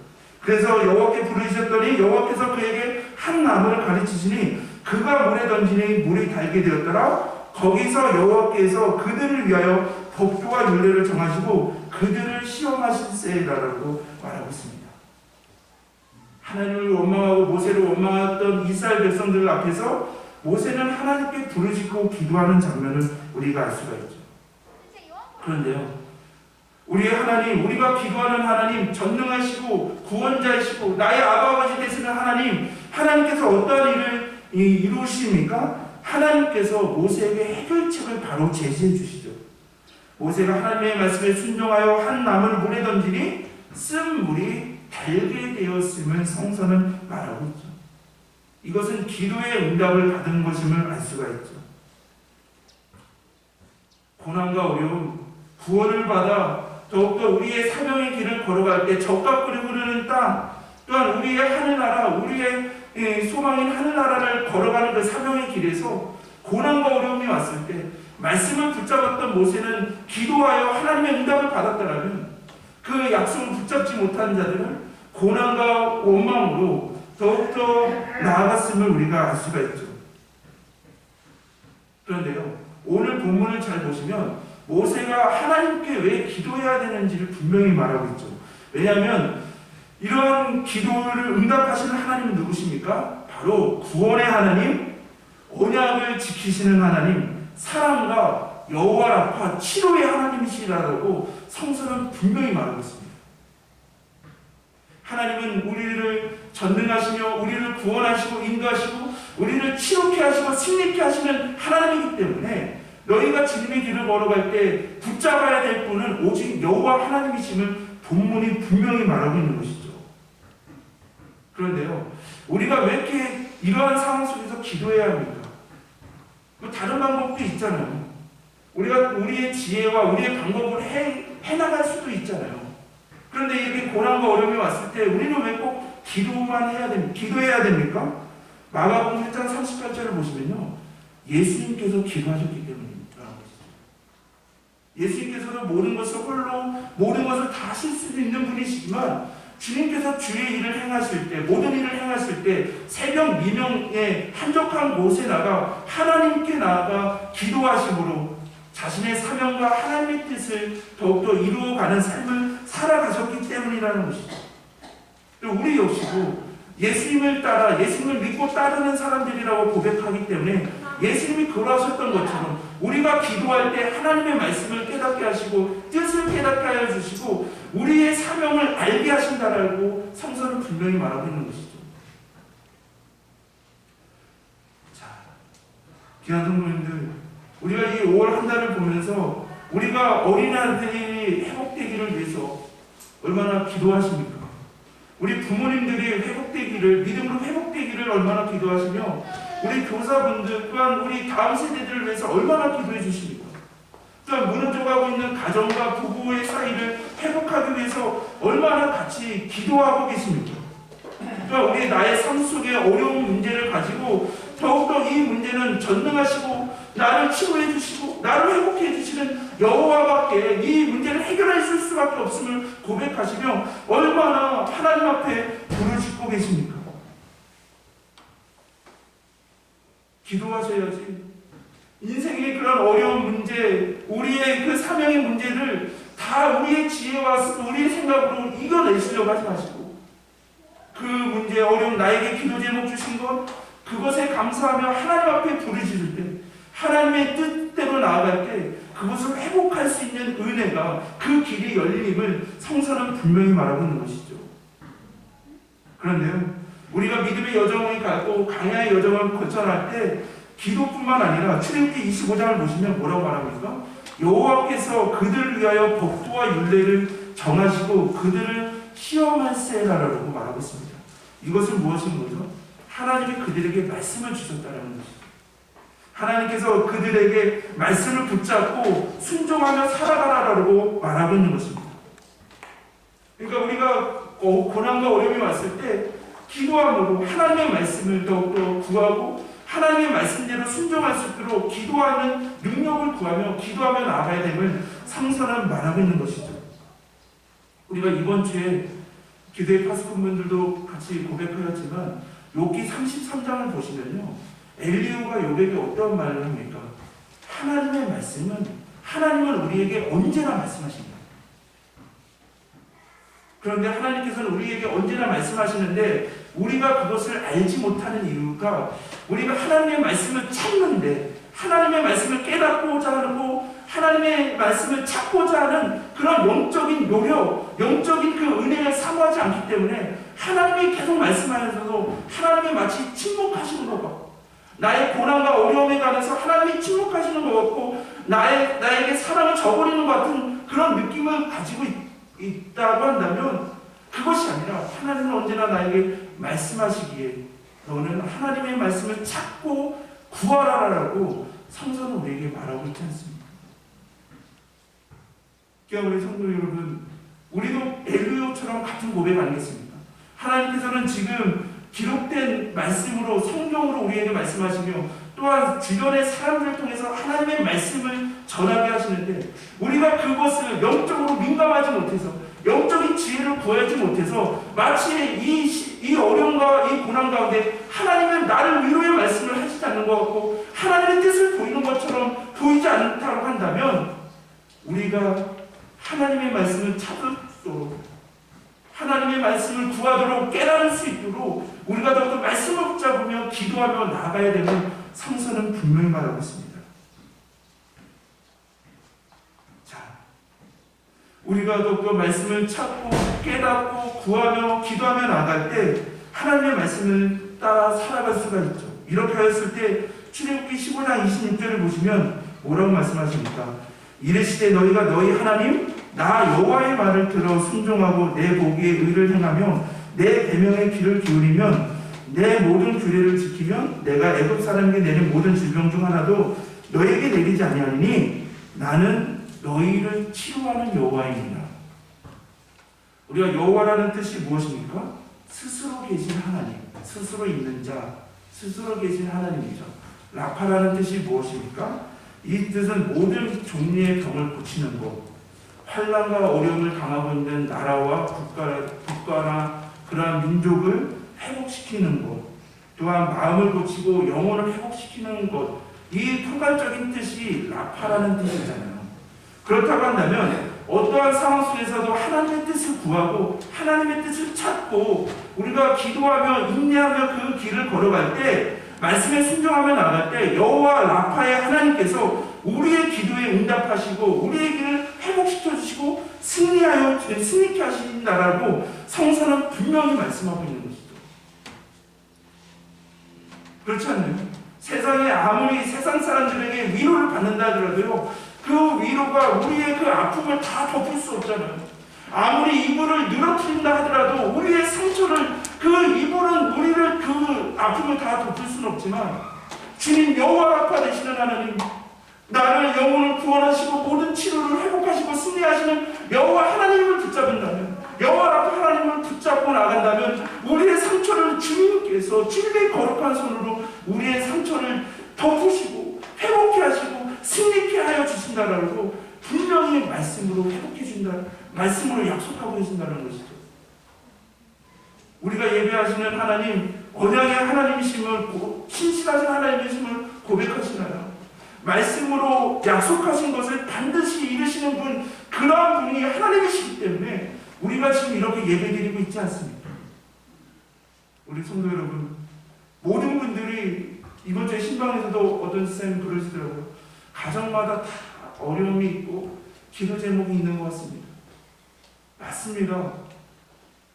그래서 여호와께 부르짖었더니 여호와께서 그에게 한 나무를 가르치시니 그가 물에 던지니 물이 달게 되었더라. 거기서 여호와께서 그들을 위하여 법도와 율례를 정하시고 그들을 시험하실세라고 말하고 있습니다. 하나님을 원망하고 모세를 원망했던 이스라엘 백성들 앞에서 모세는 하나님께 부르짖고 기도하는 장면을 우리가 알 수가 있죠. 그런데요, 우리의 하나님, 우리가 기도하는 하나님, 전능하시고 구원자이시고 나의 아버지 되시는 하나님, 하나님께서 어떠한 일을 이루십니까? 하나님께서 모세에게 해결책을 바로 제시해 주시죠. 모세가 하나님의 말씀에 순종하여 한 나무를 물에 던지니 쓴 물이 달게 되었음을 성서는 말하고 있죠. 이것은 기도의 응답을 받은 것임을 알 수가 있죠. 고난과 어려움, 구원을 받아 더욱더 우리의 사명의 길을 걸어갈 때 적과 꿀이 흐르는 땅, 또한 우리의 하늘나라, 우리의 소망인 하늘나라를 걸어가는 그 사명의 길에서 고난과 어려움이 왔을 때 말씀을 붙잡았던 모세는 기도하여 하나님의 응답을 받았더라면 그 약속을 붙잡지 못한 자들은 고난과 원망으로 더욱더 나아갔음을 우리가 알 수가 있죠. 그런데요, 오늘 본문을 잘 보시면 모세가 하나님께 왜 기도해야 되는지를 분명히 말하고 있죠. 왜냐하면 이러한 기도를 응답하시는 하나님은 누구십니까? 바로 구원의 하나님, 언약을 지키시는 하나님, 사랑과 여호와 라파 치료의 하나님이시라고 성서는 분명히 말하고 있습니다. 하나님은 우리를 전능하시며 우리를 구원하시고 인도하시고 우리를 치료케 하시고 승리케 하시는 하나님이기 때문에 너희가 주님의 길을 걸어갈 때 붙잡아야 될 분은 오직 여호와 하나님이심을 본문이 분명히 말하고 있는 것이죠. 그런데요, 우리가 왜 이렇게 이러한 상황 속에서 기도해야 합니까? 다른 방법도 있잖아요. 우리가 우리의 지혜와 우리의 방법을 해나갈 수도 있잖아요. 그런데 이렇게 고난과 어려움이 왔을 때 우리는 왜 꼭 기도해야 됩니까? 마가복음 1장 38절을 보시면요, 예수님께서 기도하셨기 때문입니다. 예수님께서는 모든 것을 홀로 모든 것을 다 하실 수 있는 분이시지만 주님께서 주의 일을 행하실 때, 모든 일을 행하실 때 새벽 미명에 한적한 곳에 나가 하나님께 나아가 기도하심으로 자신의 사명과 하나님의 뜻을 더욱더 이루어가는 삶을 살아가셨기 때문이라는 것이죠. 우리 역시도 예수님을 따라 예수님을 믿고 따르는 사람들이라고 고백하기 때문에 예수님이 그러하셨던 것처럼 우리가 기도할 때 하나님의 말씀을 깨닫게 하시고 뜻을 깨닫게 하여 주시고 우리의 사명을 알게 하신다라고 성서는 분명히 말하고 있는 것이죠. 자, 귀한 성도님들, 우리가 이 5월 한 달을 보면서 우리가 어린아이들이 회복되기를 위해서 얼마나 기도하십니까? 우리 부모님들이 회복되기를, 믿음으로 회복되기를 얼마나 기도하시며 우리 교사분들 또한 우리 다음 세대들을 위해서 얼마나 기도해 주십니까? 또한 무너져가고 있는 가정과 부부의 사이를 회복하기 위해서 얼마나 같이 기도하고 계십니까? 또한 우리 나의 삶 속에 어려운 문제를 가지고 더욱더 이 문제는 전능하시고 나를 치료해 주시고 나를 회복해 주시는 여호와밖에 이 문제를 해결해 줄 수밖에 없음을 고백하시며 얼마나 하나님 앞에 부르짖고 계십니까? 기도하셔야지. 인생의 그런 어려운 문제, 우리의 그 사명의 문제를 다 다 우리의 지혜와 우리의 생각으로 이겨내시려고 하지 마시고 그 문제 어려운 나에게 기도 제목 주신 것 그것에 감사하며 하나님 앞에 부르짖을 때 하나님의 뜻대로 나아갈 때 그것을 회복할 수 있는 은혜가 그 길이 열림을 성서는 분명히 말하고 있는 것이죠. 그런데요, 우리가 믿음의 여정을 갖고 강야의 여정을 거쳐날 때 기도뿐만 아니라 출애굽기 25장을 보시면 뭐라고 말합니까? 여호와께서 그들을 위하여 법도와 율례를 정하시고 그들을 시험할세라라고 말하고 있습니다. 이것은 무엇인 거죠? 하나님이 그들에게 말씀을 주셨다는 것이죠. 하나님께서 그들에게 말씀을 붙잡고 순종하며 살아가라라고 말하고 있는 것입니다. 그러니까 우리가 고난과 어려움이 왔을 때 기도함으로 하나님의 말씀을 더욱더 구하고 하나님의 말씀대로 순종할 수 있도록 기도하는 능력을 구하며 기도하며 나아가야 됨을 성서는 말하고 있는 것이죠. 우리가 이번 주에 기도의 파수꾼분들도 같이 고백하였지만 욥기 33장을 보시면요, 엘리후가 욥에게 어떤 말을 합니까? 하나님은 우리에게 언제나 말씀하십니다. 그런데 하나님께서는 우리에게 언제나 말씀하시는데 우리가 그것을 알지 못하는 이유가 우리가 하나님의 말씀을 찾는데 하나님의 말씀을 깨닫고자 하고 하나님의 말씀을 찾고자 하는 그런 영적인 노력, 영적인 그 은혜를 사모하지 않기 때문에 하나님이 계속 말씀하면서도 하나님이 마치 침묵하시는 것 같고 나의 고난과 어려움에 관해서 하나님이 침묵하시는 것 같고 나에게 사랑을 저버리는 것 같은 그런 느낌을 가지고 있다고 한다면 그것이 아니라 하나님은 언제나 나에게 말씀하시기에 너는 하나님의 말씀을 찾고 구하라라고 성서는 우리에게 말하고 있지 않습니까? 우리 성도 여러분, 우리도 엘리후처럼 같은 고백 아니겠습니까? 하나님께서는 지금 기록된 말씀으로 성경으로 우리에게 말씀하시며 또한 주변의 사람들을 통해서 하나님의 말씀을 전하게 하시는데 우리가 그것을 영적으로 민감하지 못해서 영적인 지혜를 구하지 못해서 마치 이 어려움과 이 고난 가운데 하나님은 나를 위로의 말씀을 하시지 않는 것 같고 하나님의 뜻을 보이는 것처럼 보이지 않다고 한다면 우리가 하나님의 말씀을 찾도록 하나님의 말씀을 구하도록 깨달을 수 있도록 우리가 더욱더 말씀을 붙잡으며 기도하며 나아가야 되는 성서는 분명히 말하고 있습니다. 자, 우리가 더욱더 말씀을 찾고 깨닫고 구하며 기도하며 나아갈 때 하나님의 말씀을 따라 살아갈 수가 있죠. 이렇게 하였을 때 출애굽기 15장 26절을 보시면 뭐라고 말씀하십니까? 이르시되 너희가 너희 하나님 나 여호와의 말을 들어 순종하고 내 보기에 의를 행하며 내 계명의 귀를 기울이면 내 모든 규례를 지키면 내가 애굽 사람에게 내린 모든 질병 중 하나도 너에게 내리지 아니하니 나는 너희를 치료하는 여호와이니라. 우리가 여호와라는 뜻이 무엇입니까? 스스로 계신 하나님, 스스로 있는 자, 스스로 계신 하나님이죠. 라파라는 뜻이 무엇입니까? 이 뜻은 모든 종류의 병을 고치는 것, 환난과 어려움을 당하고 있는 나라와 국가나 그러한 민족을 회복시키는 것, 또한 마음을 고치고 영혼을 회복시키는 것, 이 포괄적인 뜻이 라파라는 뜻이잖아요. 그렇다고 한다면 어떠한 상황 속에서도 하나님의 뜻을 구하고 하나님의 뜻을 찾고 우리가 기도하며 인내하며 그 길을 걸어갈 때 말씀에 순종하며 나갈 때 여호와 라파의 하나님께서 우리의 기도에 응답하시고 우리의 길을 회복시켜 주시고 승리케 하신다라고 성서는 분명히 말씀하고 있는 것이죠. 그렇지 않나요? 세상에 아무리 세상 사람들에게 위로를 받는다 하더라도요, 그 위로가 우리의 그 아픔을 다 덮을 수 없잖아요. 아무리 이불을 늘어뜨린다 하더라도 우리의 상처를 그 이불은 우리를 그 아픔을 다 덮을 수는 없지만 주님 여호와 라파 되시는 하나님, 나를 영혼을 구원하시고 모든 치료를 회복하시고 승리하시는 여호와 하나님을 붙잡는다면, 여호와 라파 하나님을 붙잡고 나간다면 우리의 상처를 주님께서 주님의 거룩한 손으로 우리의 상처를 덮으시고 회복케 하시고 승리케 하여 주신다라고 분명히 말씀으로 회복해 준다, 말씀으로 약속하고 계신다는 것이죠. 우리가 예배하시는 하나님, 언약의 하나님이심을, 신실하신 하나님이심을 고백하시나요? 말씀으로 약속하신 것을 반드시 이루시는 분, 그러한 분이 하나님이시기 때문에 우리가 지금 이렇게 예배드리고 있지 않습니까? 우리 성도 여러분, 모든 분들이 이번 주에 신방에서도 어떤 선생님이 그러시더라고요. 가정마다 다 어려움이 있고 기도 제목이 있는 것 같습니다. 맞습니다.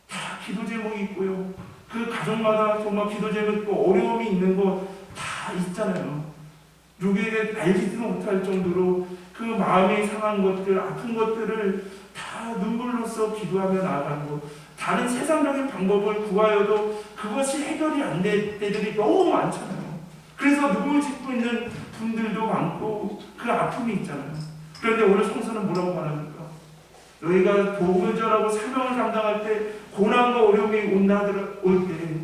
다 기도 제목이 있고요. 그 가정마다 정말 기도 제목 있고 어려움이 있는 거 다 있잖아요. 누구에게 알지도 못할 정도로 그 마음이 상한 것들, 아픈 것들을 다 눈물로써 기도하며 나아가고, 다른 세상적인 방법을 구하여도 그것이 해결이 안 될 때들이 너무 많잖아요. 그래서 눈물 짓고 있는 분들도 많고 그 아픔이 있잖아요. 그런데 오늘 성서는 뭐라고 말합니까? 너희가 복음을 전하고 사명을 감당할 때 고난과 어려움이 올 때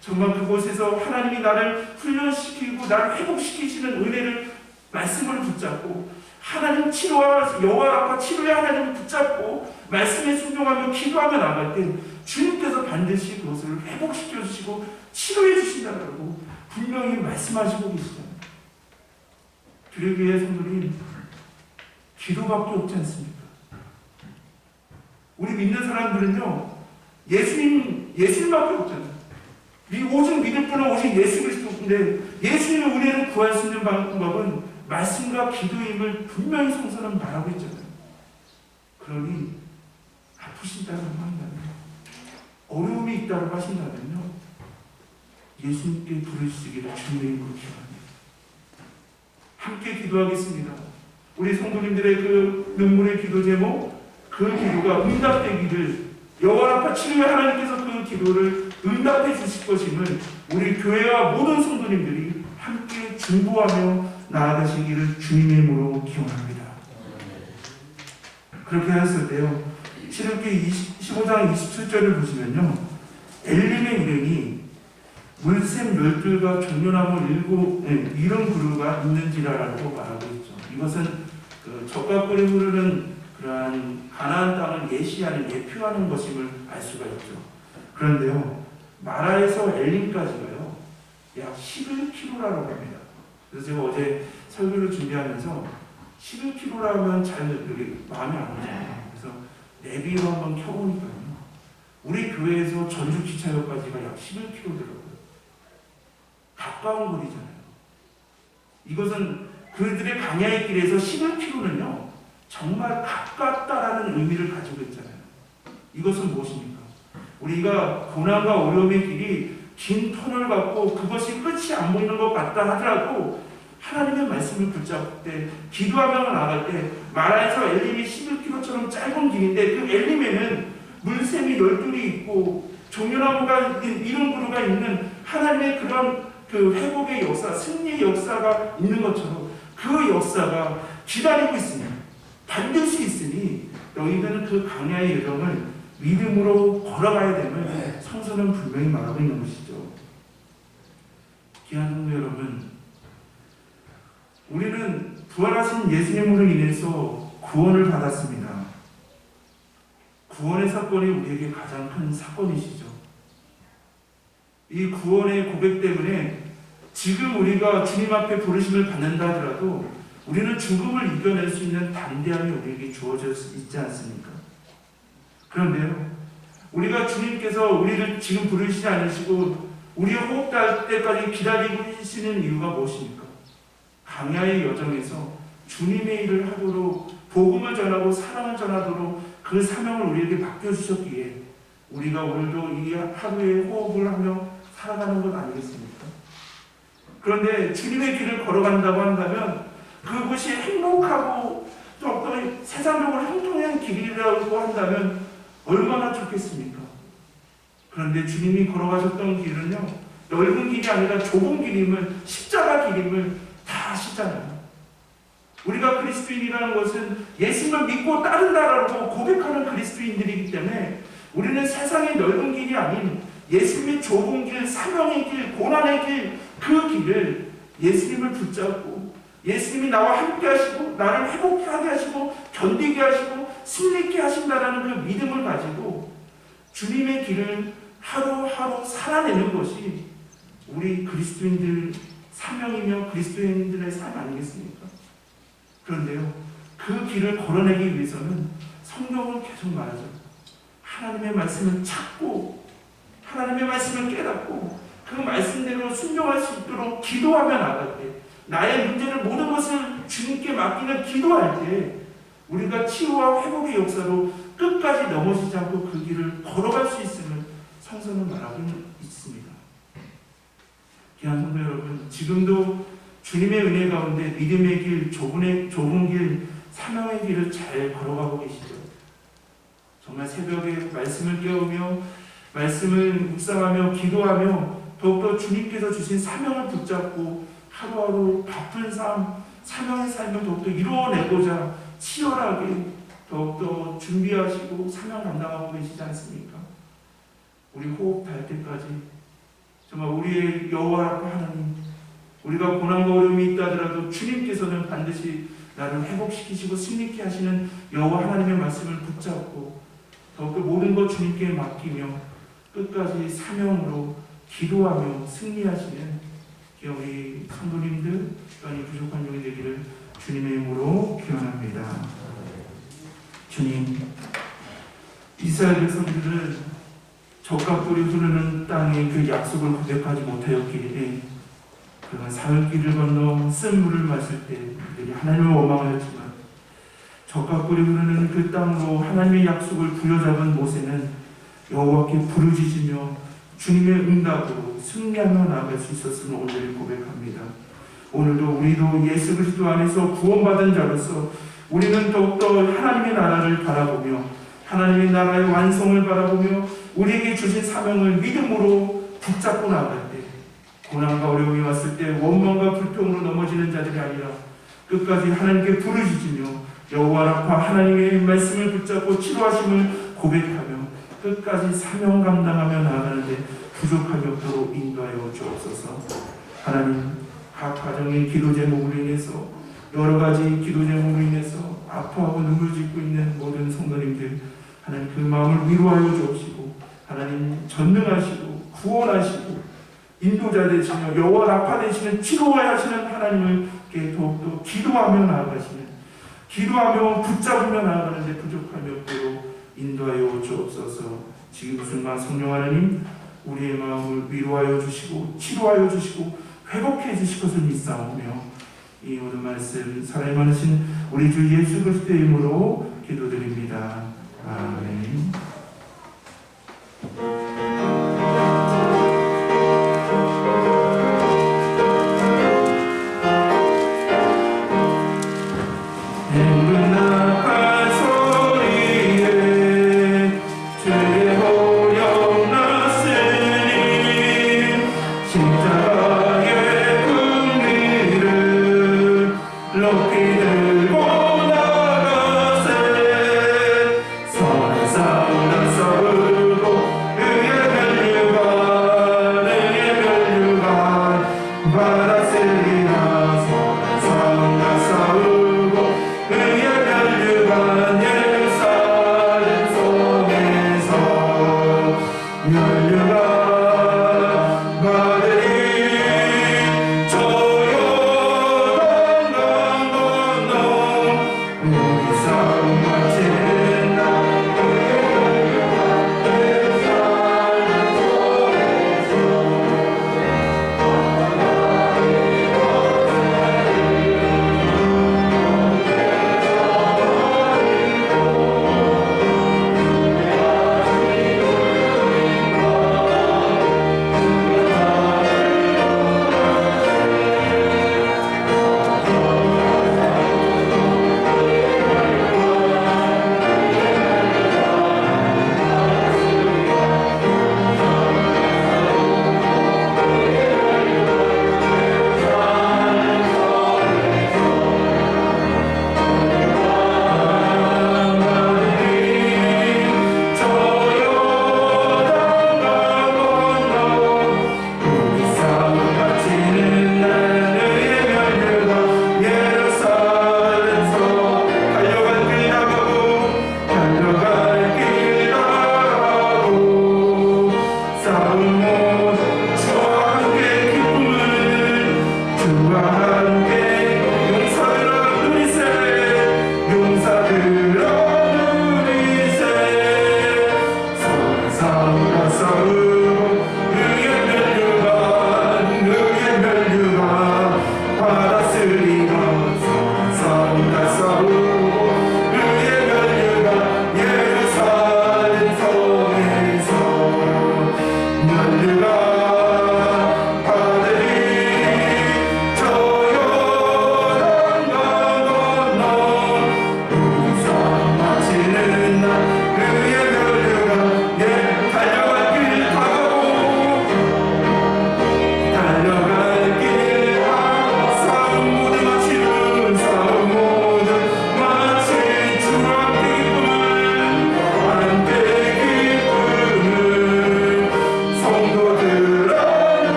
정말 그곳에서 하나님이 나를 훈련시키고 나를 회복시키시는 은혜를, 말씀을 붙잡고 하나님 치료와 여호와 라파 치료의 하나님을 붙잡고 말씀에 순종하며 기도하며 나갈 때 주님께서 반드시 그것을 회복시켜 주시고 치료해 주신다고 분명히 말씀하시고 계시잖아요. 그러기 위해 성도님, 기도밖에 없지 않습니까? 우리 믿는 사람들은요, 예수님밖에 없잖아요. 오직 믿을 분은 오직 예수 그리스도인데, 예수님의 은혜를 구할 수 있는 방법은 말씀과 기도임을 분명히 성서는 말하고 있잖아요. 그러니 아프신다고 한다면, 어려움이 있다고 하신다면요, 예수님께 부르시기를 주님의 이름으로 기도합니다. 함께 기도하겠습니다. 우리 성도님들의 그 눈물의 기도 제목, 그 기도가 응답되기를, 여호와 라파 치료의 하나님께서 그 기도를 응답해 주실 것임을 우리 교회와 모든 성도님들이 함께 중보하며 나아가시기를 주님의 이름으로 기원합니다. 그렇게 했을 때요, 신명기 15장 27절을 보시면요, 엘림의 일행이 물샘 12과 종려나무 7 그루가 있는지라라고 말하고 있죠. 이것은 그 적과꿀이 흐르는 그러한 가나안 땅을 예시하는, 예표하는 것임을 알 수가 있죠. 그런데요, 마라에서 엘림까지가요 약 11km라고 합니다. 그래서 제가 어제 설교를 준비하면서 11km라면 잘 마음이 안 오잖아요. 그래서 내비로 한번 켜보니까요, 우리 교회에서 전주 기차역까지가 약 11km더라고요. 가까운 거리잖아요. 이것은 그들의 광야의 길에서 11km는요 정말 가깝다라는 의미를 가지고 있잖아요. 이것은 무엇입니까? 우리가 고난과 어려움의 길이 긴 터널 같고 그것이 끝이 안 보이는 것 같다 하더라도 하나님의 말씀을 붙잡을 때, 기도하며 나갈 때, 마라에서 엘림이 11km처럼 짧은 길인데 그 엘림에는 물샘이 12이 있고 종려나무가 이런 그루가 있는 하나님의 그런 그 회복의 역사, 승리의 역사가 있는 것처럼 그 역사가 기다리고 있습니다. 반드시 있으니 너희들은 그 광야의 여정을 믿음으로 걸어가야 됨을 성서는 분명히 말하고 있는 것이죠. 귀한 성도 여러분, 우리는 부활하신 예수님으로 인해서 구원을 받았습니다. 구원의 사건이 우리에게 가장 큰 사건이시죠. 이 구원의 고백 때문에 지금 우리가 주님 앞에 부르심을 받는다 하더라도 우리는 죽음을 이겨낼 수 있는 담대함이 우리에게 주어져 있지 않습니까? 그런데요, 우리가 주님께서 우리를 지금 부르시지 않으시고 우리의 호흡 닿을 때까지 기다리고 계시는 이유가 무엇입니까? 광야의 여정에서 주님의 일을 하도록, 복음을 전하고 사랑을 전하도록 그 사명을 우리에게 맡겨주셨기에 우리가 오늘도 이 하루에 호흡을 하며 살아가는 것 아니겠습니까? 그런데 주님의 길을 걸어간다고 한다면 그것이 행복하고 또 어떤 세상적으로 형통한 길이라고 한다면 얼마나 좋겠습니까? 그런데 주님이 걸어가셨던 길은요, 넓은 길이 아니라 좁은 길임을, 십자가 길임을 다 아시잖아요. 우리가 그리스도인이라는 것은 예수님을 믿고 따른다라고 고백하는 그리스도인들이기 때문에 우리는 세상의 넓은 길이 아닌 예수님의 좁은 길, 사명의 길, 고난의 길, 그 길을 예수님을 붙잡고 예수님이 나와 함께 하시고 나를 회복하게 하시고 견디게 하시고 승리케 하신다라는 그 믿음을 가지고 주님의 길을 하루하루 살아내는 것이 우리 그리스도인들 사명이며 그리스도인들의 삶 아니겠습니까? 그런데요, 그 길을 걸어내기 위해서는 성경은 계속 말하죠. 하나님의 말씀을 찾고 하나님의 말씀을 깨닫고 그 말씀대로 순종할 수 있도록 기도하며 나갈 때, 나의 문제를 모든 것을 주님께 맡기는 기도할 때 우리가 치유와 회복의 역사로 끝까지 넘어지지 않고 그 길을 걸어갈 수 있음을 성서는 말하고 있습니다. 귀한 성도 여러분, 지금도 주님의 은혜 가운데 믿음의 길, 좁은 길, 사명의 길을 잘 걸어가고 계시죠. 정말 새벽에 말씀을 깨우며 말씀을 묵상하며 기도하며 더욱더 주님께서 주신 사명을 붙잡고 하루하루 바쁜 삶, 사명의 삶을 더욱더 이루어내고자 치열하게 더욱더 준비하시고 사명 감당하고 계시지 않습니까? 우리 호흡 달 때까지 정말 우리의 여호와 라파 하나님, 우리가 고난과 어려움이 있다 하더라도 주님께서는 반드시 나를 회복시키시고 승리케 하시는 여호와 하나님의 말씀을 붙잡고 더욱더 모든 것 주님께 맡기며 끝까지 사명으로 기도하며 승리하시는 우리 성도님들 또한 부족한 종이 되기를 주님의 이름으로 기원합니다. 주님, 이스라엘 백성들은 적각불이 흐르는 땅의 그 약속을 고백하지 못하였기에 그가 사흘길을 건너 쓴 물을 마실 때 그들이 하나님을 원망하였지만 적각불이 흐르는 그 땅으로 하나님의 약속을 부여잡은 모세는 여호와께 부르짖으며 주님의 응답으로 승리하며 나아갈 수 있었음을 오늘 고백합니다. 오늘도 우리도 예수 그리스도 안에서 구원받은 자로서 우리는 더욱더 하나님의 나라를 바라보며 하나님의 나라의 완성을 바라보며 우리에게 주신 사명을 믿음으로 붙잡고 나아갈 때 고난과 어려움이 왔을 때 원망과 불평으로 넘어지는 자들이 아니라 끝까지 하나님께 부르짖으며 여호와 라파 하나님의 말씀을 붙잡고 치료하심을 고백하며 끝까지 사명 감당하며 나아가는데 부족함이 없도록 인도하여 주옵소서. 하나님, 각 가정의 기도 제목으로 인해서 여러 가지 기도 제목으로 인해서 아파하고 눈물 짓고 있는 모든 성도님들 하나님 그 마음을 위로하여 주옵시고 하나님 전능하시고 구원하시고 인도자 되시며 여호와 라파 되시는 치료하시는 하나님을 더욱더 기도하며 나아가시는 기도하며 붙잡으며 나아가는데 부족함이 없도록 인도하여 주옵소서. 지금 이 순간 성령 하나님 우리의 마음을 위로하여 주시고 치료하여 주시고 회복해 주실 것을 믿사오며 이 모든 말씀 사랑이 많으신 우리 주 예수 그리스도의 이름으로 기도드립니다. 아멘. 높이 들고 나가세 선한 싸움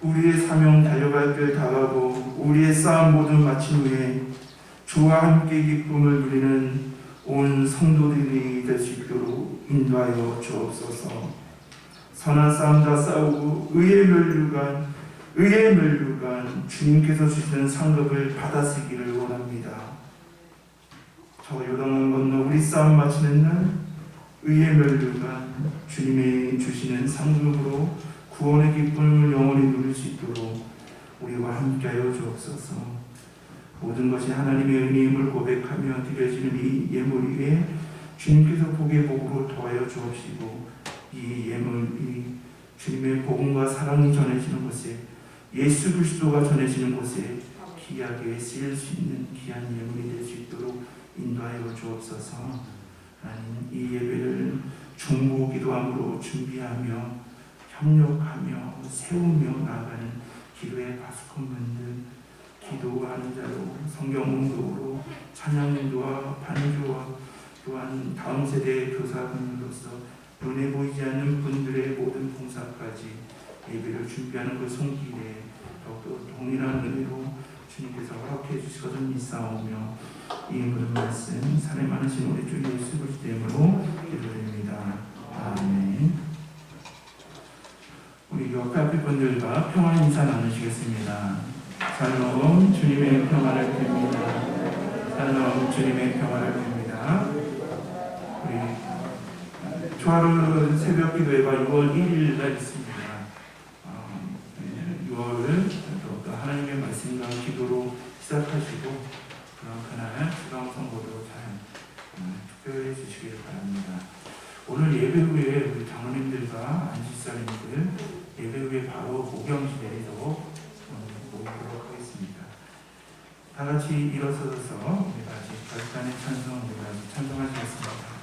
우리의 사명 달려갈 길 다가고 우리의 싸움 모두 마친 후에 주와 함께 기쁨을 누리는 온 성도들이 될 수 있도록 인도하여 주옵소서. 선한 싸움 다 싸우고 의의 면류관 주님께서 주시는 상급을 받아쓰기를 원합니다. 저 요단강 건너 우리 싸움 마치는 날 의의 면류관 주님이 주시는 상급으로 구원의 기쁨을 영원히 누릴 수 있도록 우리와 함께하여 주옵소서. 모든 것이 하나님의 은혜임을 고백하며 드려지는 이 예물 위에 주님께서 복의 복으로 더하여 주옵시고 이 예물이 주님의 복음과 사랑이 전해지는 곳에 예수 그리스도가 전해지는 곳에 귀하게 쓰일 수 있는 귀한 예물이 될 수 있도록 인도하여 주옵소서. 하나님 이 예배를 중보 기도함으로 준비하며 협력하며 세우며 나아가는 기도의 파수꾼분들 기도하는 자로 성경 공독으로 찬양 인도와 반주와 또한 다음 세대의 교사분으로서 눈에 보이지 않는 분들의 모든 봉사까지 예배를 준비하는 그 손길에 더욱더 동일한 의미로 주님께서 허락해 주시거든 믿사오며 이 모든 말씀 사랑 많으신 우리 주 예수 그리스도 이름으로 기도드립니다. 아멘. 우리 옆에 분들과 평화 인사 나누시겠습니다. 샬롬 주님의 평화를 빕니다. 샬롬 주님의 평화를 빕니다. 우리 초하루 새벽 기도회가 6월 1일 날 있습니다. 6월 또 하나님의 말씀과 기도로 시작하시고 그날 주강 선거도 잘 투표해 주시길 바랍니다. 오늘 예배 후에 우리 장로님들과 안식사님들 예배 후에 바로 목영시대에서 모이도록 하겠습니다. 다 같이 일어서서 우리 같이 결단의 찬송 우리 같이 찬송하시겠습니다.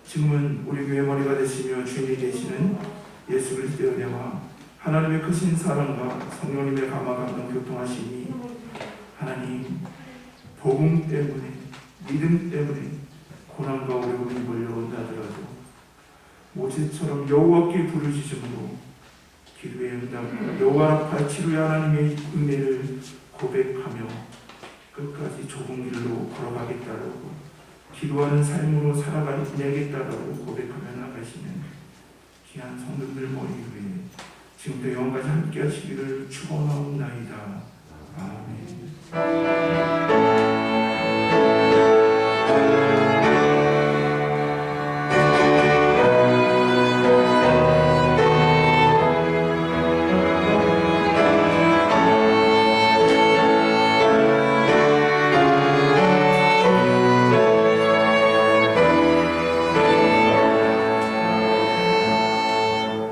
지금은 우리 교회 머리가 되시며 주인이 되시는 예수 그리스도의 은혜와 하나님의 크신 사랑과 성령님의 감화감동 교통하심이 하나님 복음 때문에 믿음 때문에 고난과 어려움이 몰려온다 하더라도 모세처럼 여호와께 부르짖음으로 기도의 응답과 여호와 앞에 치루의 하나님의 은혜를 고백하며 끝까지 좁은 길로 걸어가겠다라고 기도하는 삶으로 살아가야겠다라고 고백하며 나가시는 귀한 성도들 머리 위에 지금도 영원까지 함께 하시기를 축원하옵나이다. 아멘.